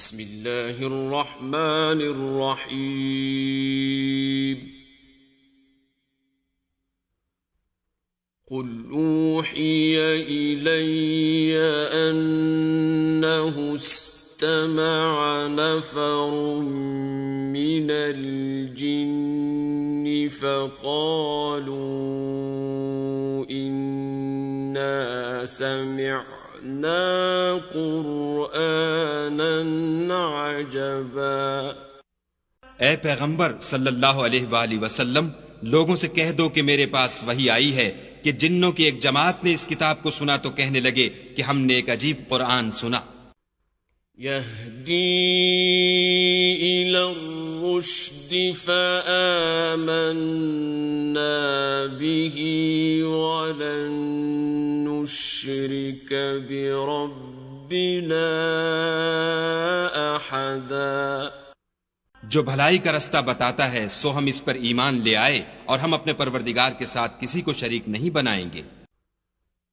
بسم اللہ الرحمن الرحیم قل اوحی الی انہ استمع نفر من الجن فقالوا انا سمعنا قرآنا عجبا۔ اے پیغمبر صلی اللہ علیہ وآلہ وسلم، لوگوں سے کہہ دو کہ میرے پاس وحی آئی ہے کہ جنوں کی ایک جماعت نے اس کتاب کو سنا تو کہنے لگے کہ ہم نے ایک عجیب قرآن سنا۔ یہدی الی الرشد فآمنا به ولن نشرک بربنا احدا۔ جو بھلائی کا رستہ بتاتا ہے سو ہم اس پر ایمان لے آئے اور ہم اپنے پروردگار کے ساتھ کسی کو شریک نہیں بنائیں گے۔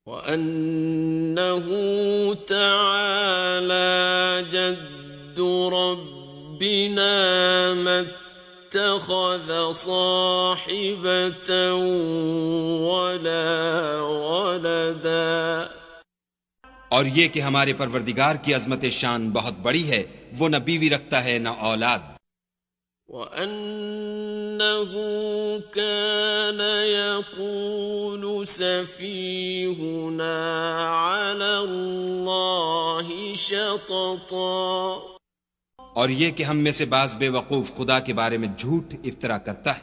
وَأَنَّهُ تَعَالَى جَدُّ رَبِّنَا مَا اتَّخَذَ صَاحِبَةً وَلَا وَلَدًا۔ اور یہ کہ ہمارے پروردگار کی عظمت شان بہت بڑی ہے، وہ نہ بیوی رکھتا ہے نہ اولاد۔ وَأَنَّهُ كَانَ يَقُولُ سَفِيهُنَا عَلَى اللَّهِ شَطَطًا۔ اور یہ کہ ہم میں سے بعض بے وقوف خدا کے بارے میں جھوٹ افطرا کرتا ہے۔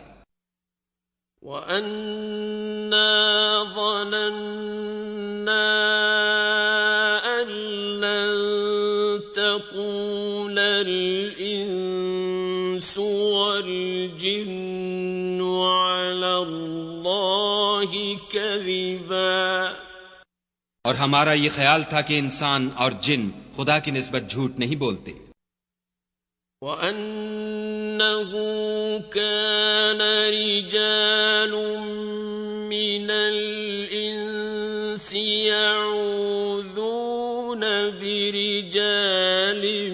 وَأَنَّا ظَنَنَّا أَن لَّن تَقُولَ الْإِنسُ وَالْجِنُّ عَلَى اللَّهِ كَذِبًا۔ اور ہمارا یہ خیال تھا کہ انسان اور جن خدا کی نسبت جھوٹ نہیں بولتے۔ وَأَنَّهُ كَانَ رِجَالٌ مِّنَ الْإِنسِ يَعُوذُونَ بِرِجَالٍ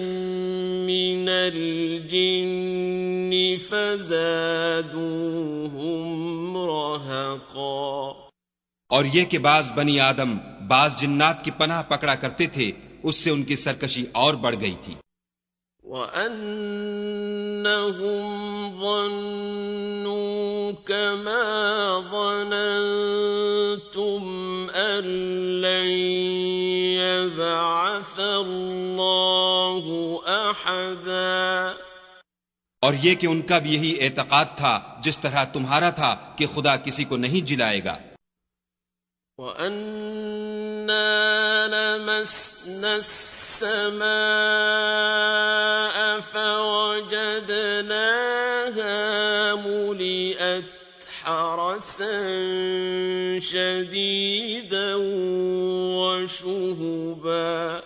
مِّنَ الْجِنِّ فَزَادُوهُمْ رَهَقًا۔ اور یہ کہ بعض بنی آدم بعض جنات کی پناہ پکڑا کرتے تھے، اس سے ان کی سرکشی اور بڑھ گئی تھی۔ وَأَنَّهُمْ ظَنُّوا كَمَا ظَنَنتُمْ أَن لَّن يَبْعَثَ اللَّهُ أَحَدًا۔ اور یہ کہ ان کا بھی یہی اعتقاد تھا جس طرح تمہارا تھا کہ خدا کسی کو نہیں جلائے گا۔ وَأَنَّا لَمَسْنَا السَّمَاءَ فَوَجَدْنَاهَا مُلِئَتْ حَرَسًا شَدِيدًا وَشُهُبًا۔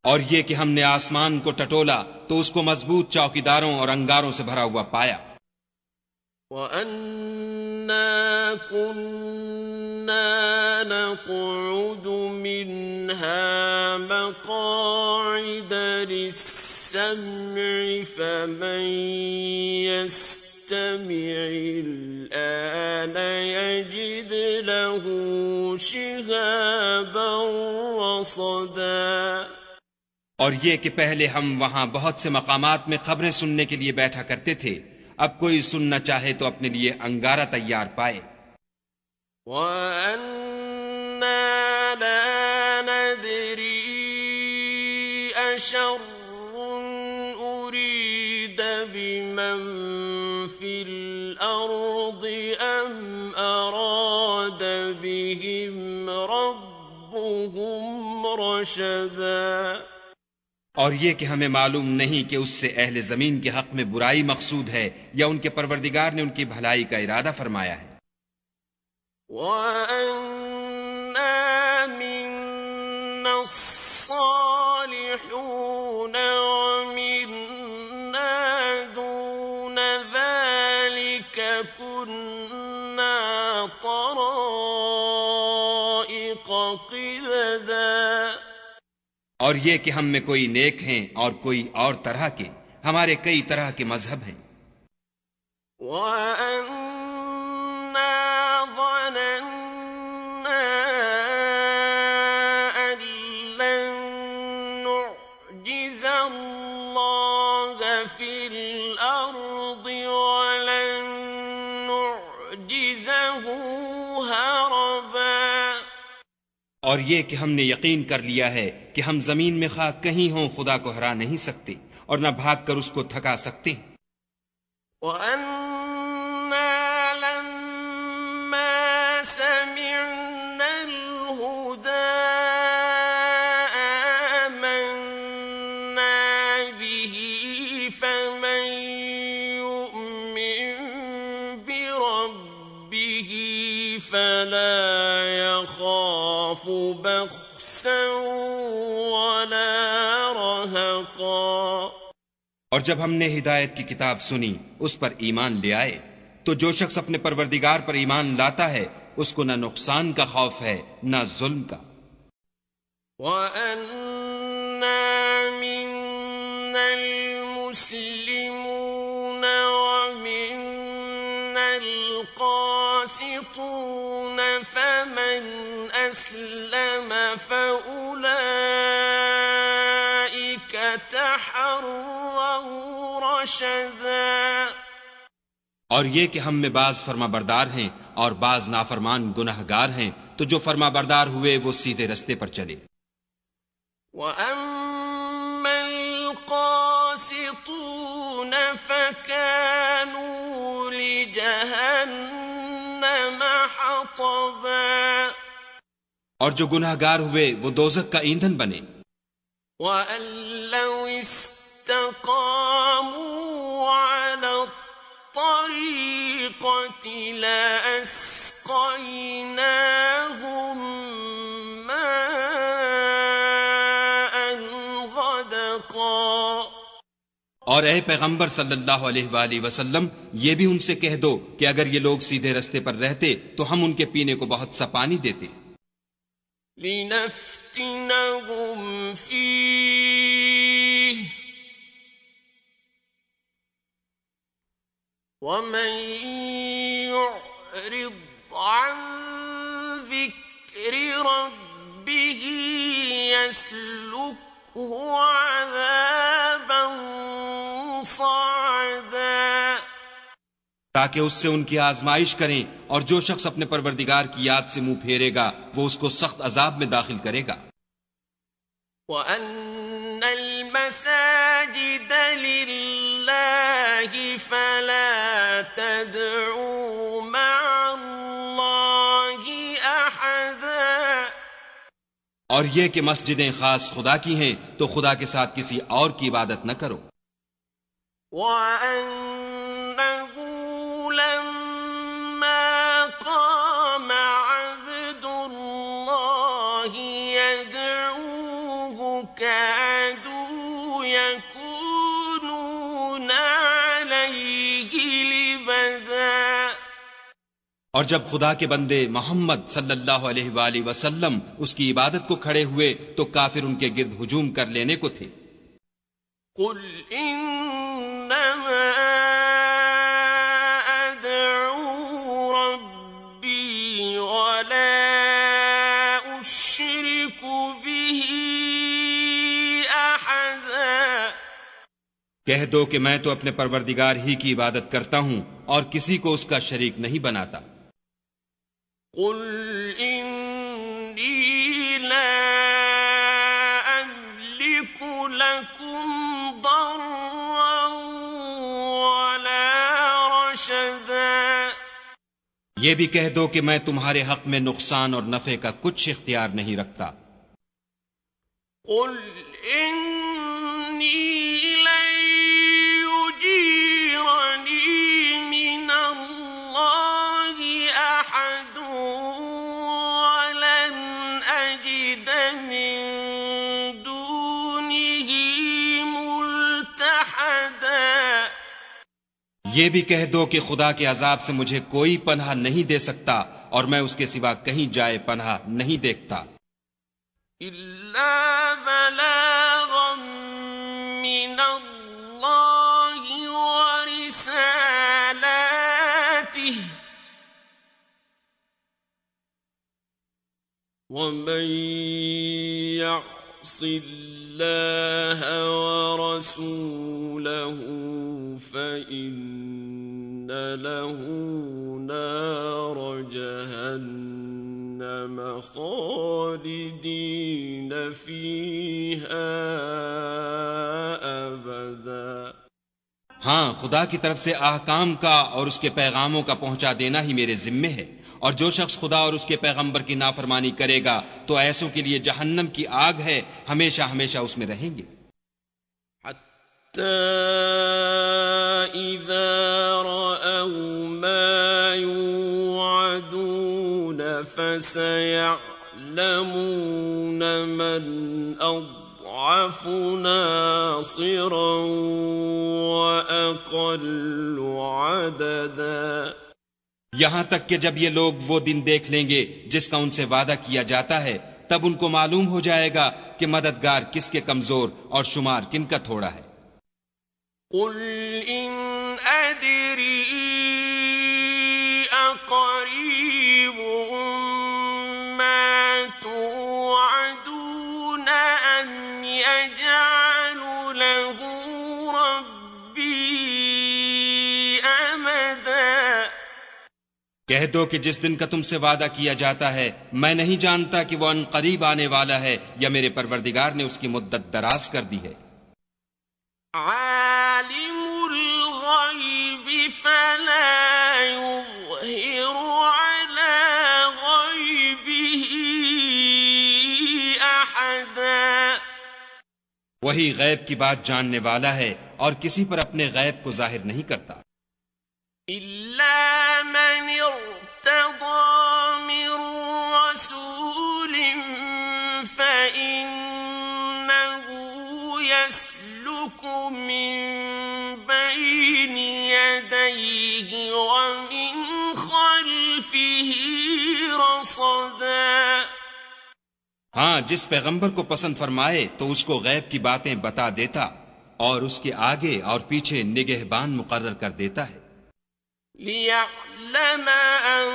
اور یہ کہ ہم نے آسمان کو ٹٹولا تو اس کو مضبوط چوکیداروں اور انگاروں سے بھرا ہوا پایا۔ وَأَنَّا كُنَّا نَقْعُدُ مِنْهَا مَقَاعِدَ لِلسَّمْعِ فَمَن يَسْتَمِعِ الْآنَ يَجِدْ لَهُ شِهَابًا رَّصَدًا۔ اور یہ کہ پہلے ہم وہاں بہت سے مقامات میں خبریں سننے کے لیے بیٹھا کرتے تھے، اب کوئی سننا چاہے تو اپنے لیے انگارہ تیار پائے۔ وَأَنَّا لَا نَدْرِي أَشَرٌّ أُرِيدَ بِمَن فِي الْأَرْضِ أَمْ أَرَادَ بِهِمْ رَبُّهُمْ رَشَدًا۔ اور یہ کہ ہمیں معلوم نہیں کہ اس سے اہل زمین کے حق میں برائی مقصود ہے یا ان کے پروردگار نے ان کی بھلائی کا ارادہ فرمایا ہے۔ وَأَنَّا مِنَّا الصَّالِحُونَ وَمِنَّا دُونَ ذَلِكَ كُنَّا طَرَائِقَ قِدَدًا۔ اور اور یہ کہ ہم میں کوئی نیک ہیں اور کوئی اور طرح کے، ہمارے کئی طرح کے مذہب ہیں۔ وَأَنَّا ظَنَنَّا أَن لَّن نُّعْجِزَ اللَّهَ فِي الْأَرْضِ وَلَن نُّعْجِزَهُ هَرَبًا۔ اور یہ کہ ہم نے یقین کر لیا ہے کہ ہم زمین میں خواہ کہیں ہوں خدا کو ہرا نہیں سکتے اور نہ بھاگ کر اس کو تھکا سکتے۔ وَأَنَّا لَمَّا سَمِعْنَا الْهُدَىٰ آمَنَّا بِهِ فَمَن يُؤْمِن بِرَبِّهِ فَلَا يَخَافُ بَخْسًا وَلَا رَهَقًا۔ اور جب ہم نے ہدایت کی کتاب سنی اس پر ایمان لے آئے تو جو شخص اپنے پروردگار پر ایمان لاتا ہے اس کو نہ نقصان کا خوف ہے نہ ظلم کا۔ وَأَنَّا مِنَّا الْمُسْلِمُونَ وَمِنَّا الْقَاسِطُونَ فَمَنْ أَسْلَمَ فَأُولَئِكَ تَحَرَّوْا رَشَدًا۔ اور یہ کہ ہم میں بعض فرما بردار ہیں اور بعض نافرمان گناہگار ہیں، تو جو فرما بردار ہوئے وہ سیدھے رستے پر چلے۔ وَأَمَّا الْقَاسِطُونَ فَكَانُوا لِجَهَنَّمَ حَطَبًا۔ اور جو گناہگار ہوئے وہ دوزخ کا ایندھن بنے۔ وَأَن لَّوْ اسْتَقَامُوا عَلَى الطَّرِيقَةِ لَأَسْقَيْنَاهُم مَّاءً غَدَقًا۔ اور اے پیغمبر صلی اللہ علیہ وآلہ وسلم، یہ بھی ان سے کہہ دو کہ اگر یہ لوگ سیدھے رستے پر رہتے تو ہم ان کے پینے کو بہت سا پانی دیتے۔ لِنَفْتِنَهُمْ فِيهِ وَمَن يُعْرِضْ عَن ذِكْرِ رَبِّهِ يَسْلُكْهُ عَذَابًا صَعَدًا۔ تاکہ اس سے ان کی آزمائش کریں، اور جو شخص اپنے پروردگار کی یاد سے منہ پھیرے گا وہ اس کو سخت عذاب میں داخل کرے گا۔ وَأَنَّ الْمَسَاجِدَ لِلَّهِ فَلَا تَدْعُوا مَعَ اللَّهِ أَحَدًا۔ اور یہ کہ مسجدیں خاص خدا کی ہیں تو خدا کے ساتھ کسی اور کی عبادت نہ کرو۔ وَأَنَّهُ لَمَّا قَامَ عَبْدُ اللَّهِ يَدْعُوهُ كَادُوا يَكُونُونَ عَلَيْهِ لِبَدًا۔ اور جب خدا کے بندے محمد صلی اللہ علیہ وآلہ وسلم اس کی عبادت کو کھڑے ہوئے تو کافر ان کے گرد ہجوم کر لینے کو تھے۔ قُلْ إِنَّمَا أَدْعُو رَبِّي وَلَا أُشْرِكُ بِهِ أَحَدًا۔ کہہ دو کہ میں تو اپنے پروردگار ہی کی عبادت کرتا ہوں اور کسی کو اس کا شریک نہیں بناتا۔ قُلْ إِنِّي لَا أَمْلِكُ لَكُمْ ضَرًّا وَلَا رَشَدًا۔ یہ بھی کہہ دو کہ میں تمہارے حق میں نقصان اور نفع کا کچھ اختیار نہیں رکھتا۔ قُلْ إِنِّي لَن يُجِيرَنِي مِنَ اللَّهِ أَحَدٌ وَلَنْ أَجِدَ مِن دُونِهِ مُلْتَحَدًا۔ یہ بھی کہہ دو کہ خدا کے عذاب سے مجھے کوئی پناہ نہیں دے سکتا اور میں اس کے سوا کہیں جائے پناہ نہیں دیکھتا۔ إِلَّا بَلَاغًا وَمَن يَعْصِ اللَّهَ وَرَسُولَهُ فَإِنَّ لَهُ نَارَ جَهَنَّمَ خَالِدِينَ فِيهَا أَبَدًا۔ ہاں، خدا کی طرف سے احکام کا اور اس کے پیغاموں کا پہنچا دینا ہی میرے ذمے ہے، اور جو شخص خدا اور اس کے پیغمبر کی نافرمانی کرے گا تو ایسوں کے لیے جہنم کی آگ ہے، ہمیشہ ہمیشہ اس میں رہیں گے۔ حَتَّى إِذَا رَأَوْا مَا يُوعَدُونَ فَسَيَعْلَمُونَ مَنْ أَضْعَفُ نَاصِرًا وَأَقَلُّ عَدَدًا۔ یہاں تک کہ جب یہ لوگ وہ دن دیکھ لیں گے جس کا ان سے وعدہ کیا جاتا ہے، تب ان کو معلوم ہو جائے گا کہ مددگار کس کے کمزور اور شمار کن کا تھوڑا ہے۔ قُلْ إِنْ أَدْرِي أَقَرِيبٌ مَا تُوعَدُونَ أَمْ يَجْعَلُ لَهُ رَبِّي أَمَدًا۔ کہہ دو کہ جس دن کا تم سے وعدہ کیا جاتا ہے میں نہیں جانتا کہ وہ ان قریب آنے والا ہے یا میرے پروردگار نے اس کی مدت دراز کر دی ہے۔ عالم الغیب فلا یظہر علی غیبہ احدا۔ وہی غیب کی بات جاننے والا ہے اور کسی پر اپنے غیب کو ظاہر نہیں کرتا۔ إِلَّا مَنِ ارْتَضَىٰ مِن رَّسُولٍ فَإِنَّهُ يَسْلُكُ مِن بَيْنِ يَدَيْهِ وَمِنْ خَلْفِهِ رَصَدًا۔ ہاں، جس پیغمبر کو پسند فرمائے تو اس کو غیب کی باتیں بتا دیتا اور اس کے آگے اور پیچھے نگہبان مقرر کر دیتا ہے۔ لِيَعْلَمَ أَن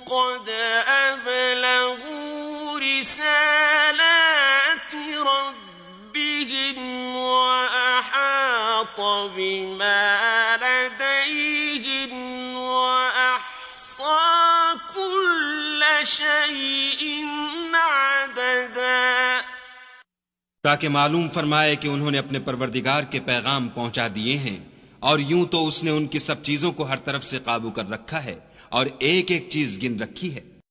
قَدْ أَبْلَغُوا رِسَالَاتِ رَبِّهِمْ وَأَحَاطَ بِمَا لَدَيْهِمْ وَأَحْصَىٰ كُلَّ شَيْءٍ عَدَدًا۔ تاکہ معلوم فرمائے کہ انہوں نے اپنے پروردگار کے پیغام پہنچا دیے ہیں، اور یوں تو اس نے ان کی سب چیزوں کو ہر طرف سے قابو کر رکھا ہے اور ایک ایک چیز گن رکھی ہے۔